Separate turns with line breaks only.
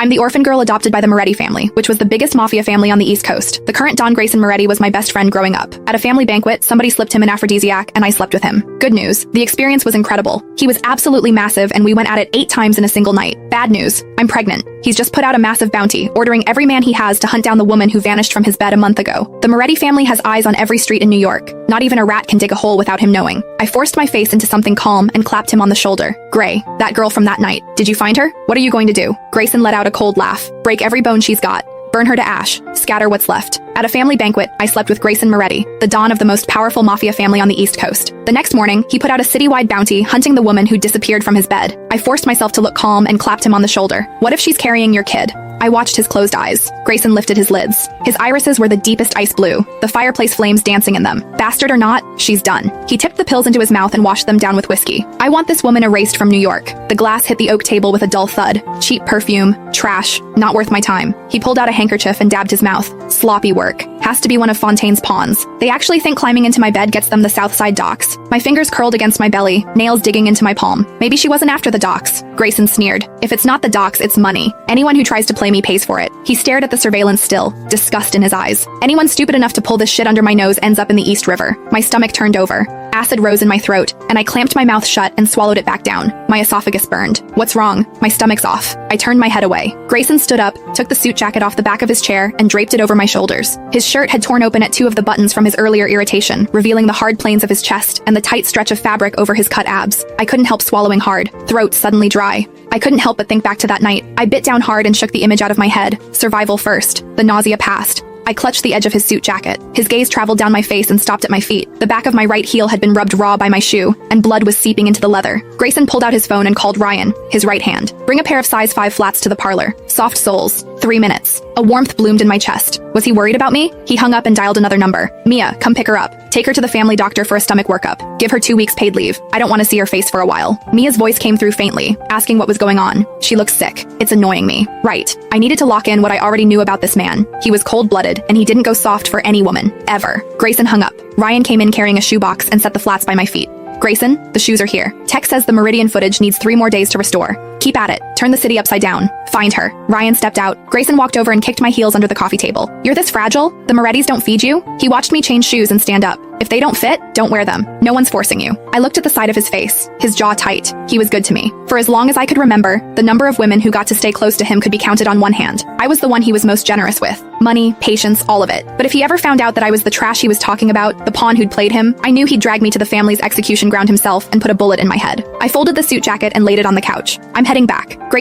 I'm the orphan girl adopted by the Moretti family, which was the biggest mafia family on the East Coast. The current Don Grayson Moretti was my best friend growing up. At a family banquet, somebody slipped him an aphrodisiac, and I slept with him. Good news, the experience was incredible. He was absolutely massive, and we went at it 8 times in a single night. Bad news, I'm pregnant. He's just put out a massive bounty, ordering every man he has to hunt down the woman who vanished from his bed a month ago. The Moretti family has eyes on every street in New York. Not even a rat can dig a hole without him knowing. I forced my face into something calm and clapped him on the shoulder. Gray, that girl from that night. Did you find her? What are you going to do? Grayson let out a cold laugh. Break every bone she's got. Burn her to ash. Scatter what's left. At a family banquet, I slept with Grayson Moretti, the don of the most powerful mafia family on the East Coast. The next morning, he put out a citywide bounty hunting the woman who disappeared from his bed. I forced myself to look calm and clapped him on the shoulder. What if she's carrying your kid? I watched his closed eyes. Grayson lifted his lids. His irises were the deepest ice blue, the fireplace flames dancing in them. Bastard or not, she's done. He tipped the pills into his mouth and washed them down with whiskey. I want this woman erased from New York. The glass hit the oak table with a dull thud. Cheap perfume. Trash. Not worth my time. He pulled out a handkerchief and dabbed his mouth. Sloppy work. Has to be one of Fontaine's pawns. They actually think climbing into my bed gets them the Southside docks. My fingers curled against my belly, nails digging into my palm. Maybe she wasn't after the docks. Grayson sneered. If it's not the docks, it's money. Anyone who tries to play me pays for it. He stared at the surveillance still, disgust in his eyes. Anyone stupid enough to pull this shit under my nose ends up in the East River. My stomach turned over. Acid rose in my throat, and I clamped my mouth shut and swallowed it back down. My esophagus burned. What's wrong? My stomach's off. I turned my head away. Grayson stood up, took the suit jacket off the back of his chair, and draped it over my shoulders. His shirt had torn open at 2 of the buttons from his earlier irritation, revealing the hard planes of his chest and the tight stretch of fabric over his cut abs. I couldn't help swallowing hard, throat suddenly dry. I couldn't help but think back to that night. I bit down hard and shook the image out of my head. Survival first. The nausea passed. I clutched the edge of his suit jacket. His gaze traveled down my face and stopped at my feet. The back of my right heel had been rubbed raw by my shoe, and blood was seeping into the leather. Grayson pulled out his phone and called Ryan, his right hand. Bring a pair of size 5 flats to the parlor. Soft soles. 3 minutes. A warmth bloomed in my chest. Was he worried about me? He hung up and dialed another number. Mia, come pick her up. Take her to the family doctor for a stomach workup. Give her 2 weeks paid leave. I don't want to see her face for a while. Mia's voice came through faintly, asking what was going on. She looked sick. It's annoying me. Right. I needed to lock in what I already knew about this man. He was cold-blooded, and he didn't go soft for any woman. Ever. Grayson hung up. Ryan came in carrying a shoebox and set the flats by my feet. Grayson, the shoes are here. Tech says the Meridian footage needs 3 more days to restore. Keep at it. Turn the city upside down. Find her. Ryan stepped out. Grayson walked over and kicked my heels under the coffee table. You're this fragile? The Morettis don't feed you? He watched me change shoes and stand up. If they don't fit, don't wear them. No one's forcing you. I looked at the side of his face, his jaw tight. He was good to me. For as long as I could remember, the number of women who got to stay close to him could be counted on one hand. I was the one he was most generous with. Money, patience, all of it. But if he ever found out that I was the trash he was talking about, the pawn who'd played him, I knew he'd drag me to the family's execution ground himself and put a bullet in my head. I folded the suit jacket and laid it on the couch. I'm heading back.